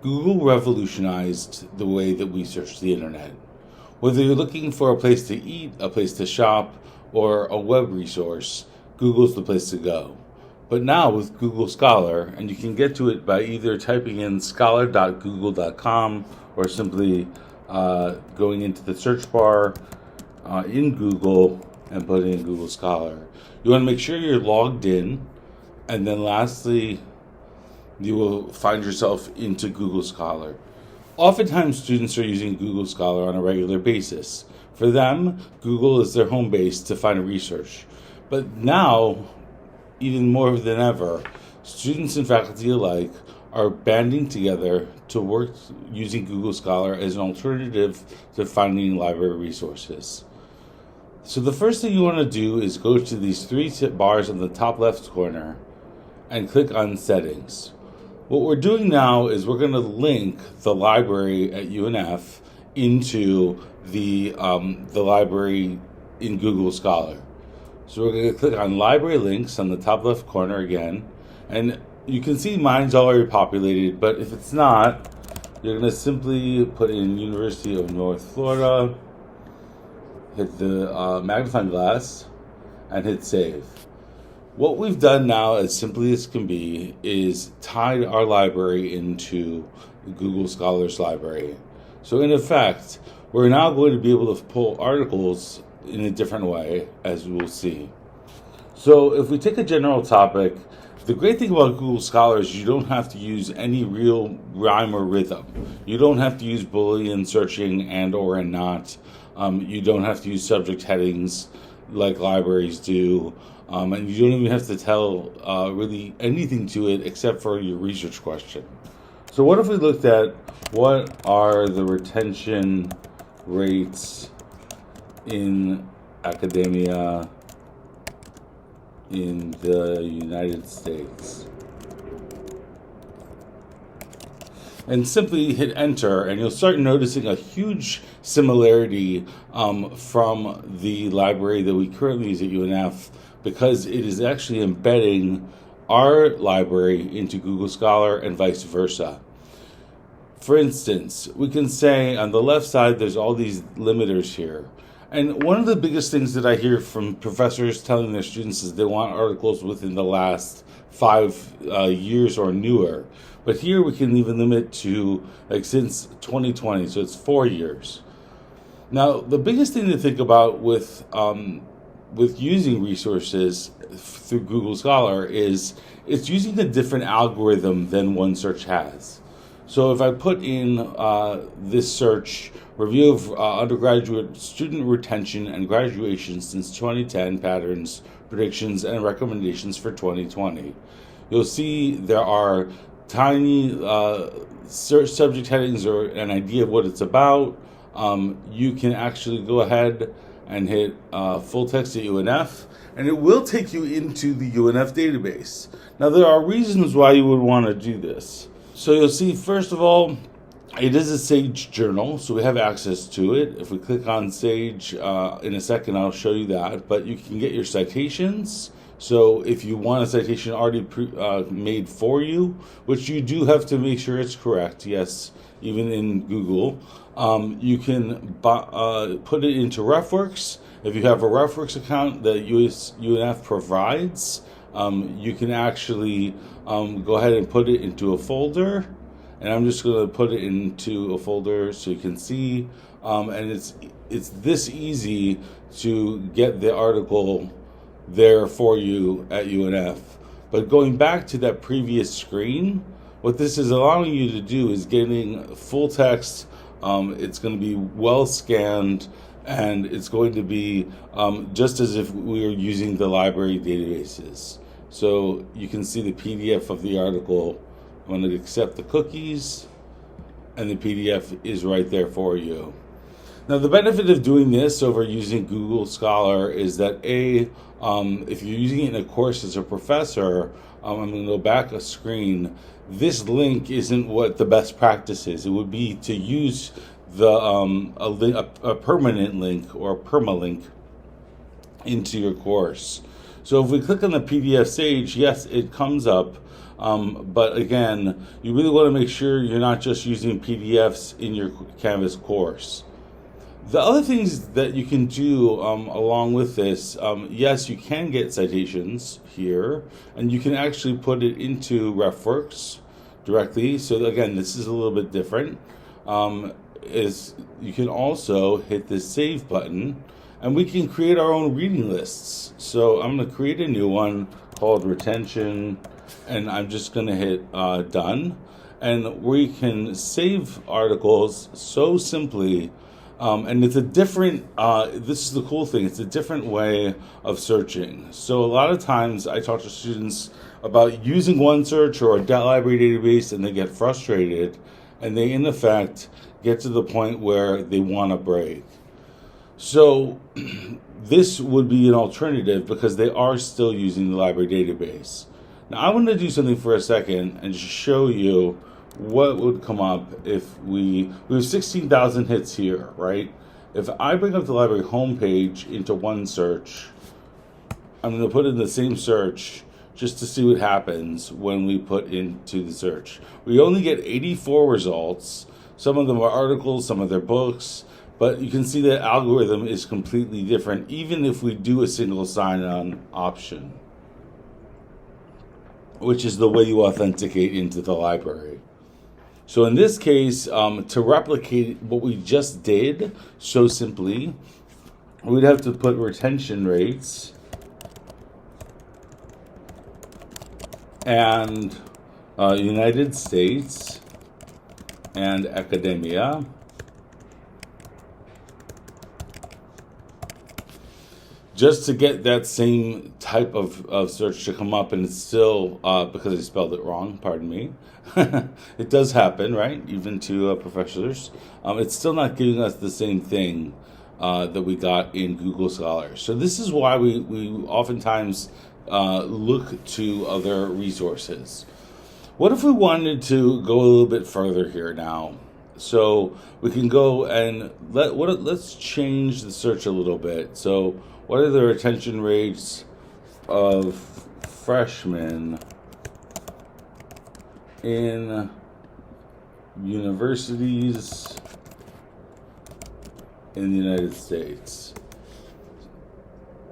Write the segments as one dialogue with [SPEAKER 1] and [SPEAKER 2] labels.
[SPEAKER 1] Google revolutionized the way that we search the internet. Whether you're looking for a place to eat, a place to shop, or a web resource, Google's the place to go. But now with Google Scholar, and you can get to it by either typing in scholar.google.com or simply going into the search bar in Google and putting in Google Scholar. You want to make sure you're logged in, and then lastly, you will find yourself into Google Scholar. Oftentimes, students are using Google Scholar on a regular basis. For them, Google is their home base to find research. But now, even more than ever, students and faculty alike are banding together to work using Google Scholar as an alternative to finding library resources. So the first thing you want to do is go to these three bars on the top left corner and click on Settings. What we're doing now is we're going to link the library at UNF into the library in Google Scholar. So we're going to click on Library Links on the top left corner again, and you can see mine's already populated, but if it's not, you're going to simply put in University of North Florida, hit the magnifying glass, and hit Save. What we've done now, as simply as can be, is tied our library into Google Scholar's library. So in effect, we're now going to be able to pull articles in a different way, as we'll see. So if we take a general topic, the great thing about Google Scholar is you don't have to use any real rhyme or rhythm. You don't have to use Boolean searching and or and not. You don't have to use subject headings like libraries do. And you don't even have to tell really anything to it except for your research question. So what if we looked at what are the retention rates in academia in the United States? And simply hit enter, and you'll start noticing a huge similarity from the library that we currently use at UNF, because it is actually embedding our library into Google Scholar and vice versa. For instance, we can say on the left side there's all these limiters here. And one of the biggest things that I hear from professors telling their students is they want articles within the last 5 years or newer. But here we can even limit to since 2020, so it's 4 years. Now, the biggest thing to think about with using resources through Google Scholar is it's using a different algorithm than OneSearch has. So if I put in this search, review of undergraduate student retention and graduation since 2010 patterns, predictions, and recommendations for 2020, you'll see there are tiny search subject headings or an idea of what it's about. You can actually go ahead and hit full text at UNF, and it will take you into the UNF database. Now, there are reasons why you would want to do this. So you'll see, first of all, it is a Sage journal, so we have access to it. If we click on Sage, in a second I'll show you that, but you can get your citations. So if you want a citation already made for you, which you do have to make sure it's correct, yes, even in Google, you can put it into RefWorks. If you have a RefWorks account that UNF provides, you can actually go ahead and put it into a folder. And I'm just going to put it into a folder so you can see. And it's this easy to get the article there for you at UNF. But going back to that previous screen, what this is allowing you to do is getting full text. It's going to be well scanned, and it's going to be just as if we were using the library databases. So you can see the PDF of the article. I'm going to accept the cookies, and the PDF is right there for you. Now, the benefit of doing this over using Google Scholar is that if you're using it in a course as a professor, I'm going to go back a screen. This link isn't what the best practice is. It would be to use a permanent link or a permalink into your course. So if we click on the PDF Sage, yes, it comes up. But again, you really want to make sure you're not just using PDFs in your Canvas course. The other things that you can do along with this, yes, you can get citations here, and you can actually put it into RefWorks directly. So again, this is a little bit different. Is you can also hit the save button, and we can create our own reading lists. So I'm going to create a new one called retention, and I'm just going to hit done, and we can save articles so simply. And it's a different, this is the cool thing, it's a different way of searching. So a lot of times I talk to students about using OneSearch or a library database, and they get frustrated, and they in effect get to the point where they want a break. So this would be an alternative because they are still using the library database. Now I want to do something for a second and just show you what would come up if we have 16,000 hits here, right? If I bring up the library homepage into OneSearch, I'm going to put in the same search just to see what happens when we put into the search. We only get 84 results. Some of them are articles, some of them are books, but you can see the algorithm is completely different, even if we do a single sign-on option, which is the way you authenticate into the library. So in this case, to replicate what we just did so simply, we'd have to put retention rates and United States and academia. Just to get that same type of search to come up, and it's still, because I spelled it wrong, pardon me. It does happen, right? Even to professors. It's still not giving us the same thing that we got in Google Scholar. So this is why we oftentimes look to other resources. What if we wanted to go a little bit further here now? So we can go and let's change the search a little bit. So what are the retention rates of freshmen in universities in the United States?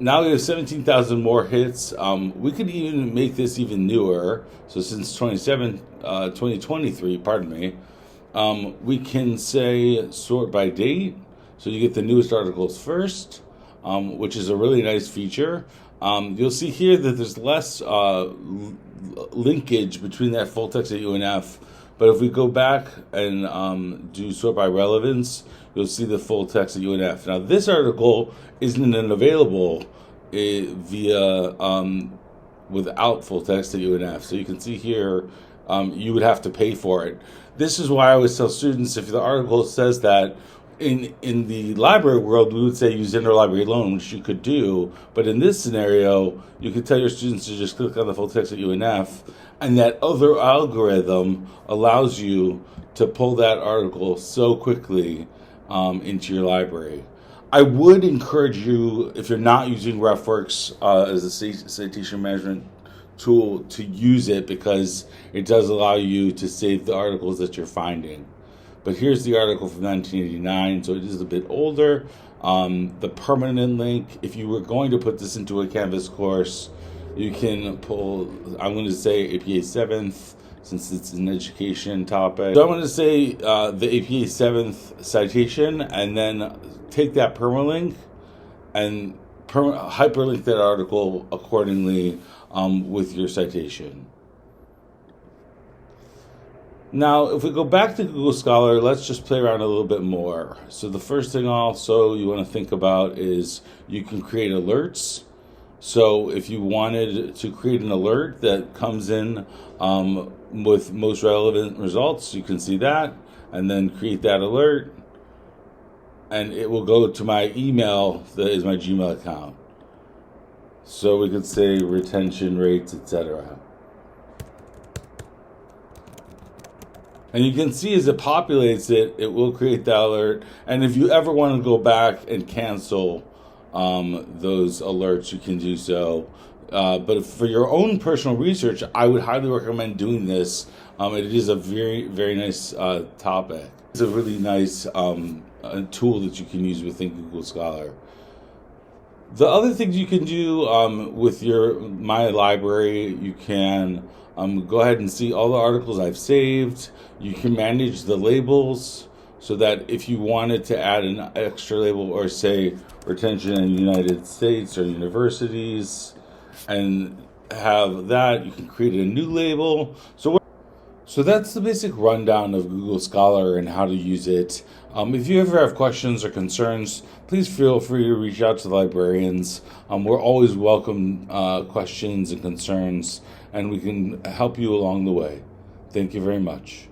[SPEAKER 1] Now we have 17,000 more hits. We could even make this even newer. So since 2023, pardon me, we can say sort by date. So you get the newest articles first, which is a really nice feature. You'll see here that there's less linkage between that full text at UNF. But if we go back and do sort by relevance, you'll see the full text at UNF. Now, this article isn't available via without full text at UNF. So you can see here, you would have to pay for it. This is why I always tell students, if the article says that, in the library world, we would say use interlibrary loan, which you could do. But in this scenario, you could tell your students to just click on the full text at UNF, and that other algorithm allows you to pull that article so quickly into your library. I would encourage you, if you're not using RefWorks as a citation management tool, to use it because it does allow you to save the articles that you're finding. But here's the article from 1989, so it is a bit older. The permanent link, if you were going to put this into a Canvas course, you can pull, I'm going to say APA 7th, since it's an education topic. So I'm going to say the APA 7th citation, and then take that permalink and hyperlink that article accordingly with your citation. Now, if we go back to Google Scholar, let's just play around a little bit more. So the first thing also you want to think about is you can create alerts. So if you wanted to create an alert that comes in with most relevant results, you can see that, and then create that alert, and it will go to my email that is my Gmail account. So we could say retention rates, etc. And you can see as it populates it, it will create that alert. And if you ever want to go back and cancel those alerts, you can do so. But for your own personal research, I would highly recommend doing this. It is a very, very nice topic. It's a really nice tool that you can use within Google Scholar. The other things you can do with your My Library, you can go ahead and see all the articles I've saved. You can manage the labels so that if you wanted to add an extra label or say retention in the United States or universities and have that, you can create a new label. So that's the basic rundown of Google Scholar and how to use it. If you ever have questions or concerns, please feel free to reach out to the librarians. We're always welcome questions and concerns, and we can help you along the way. Thank you very much.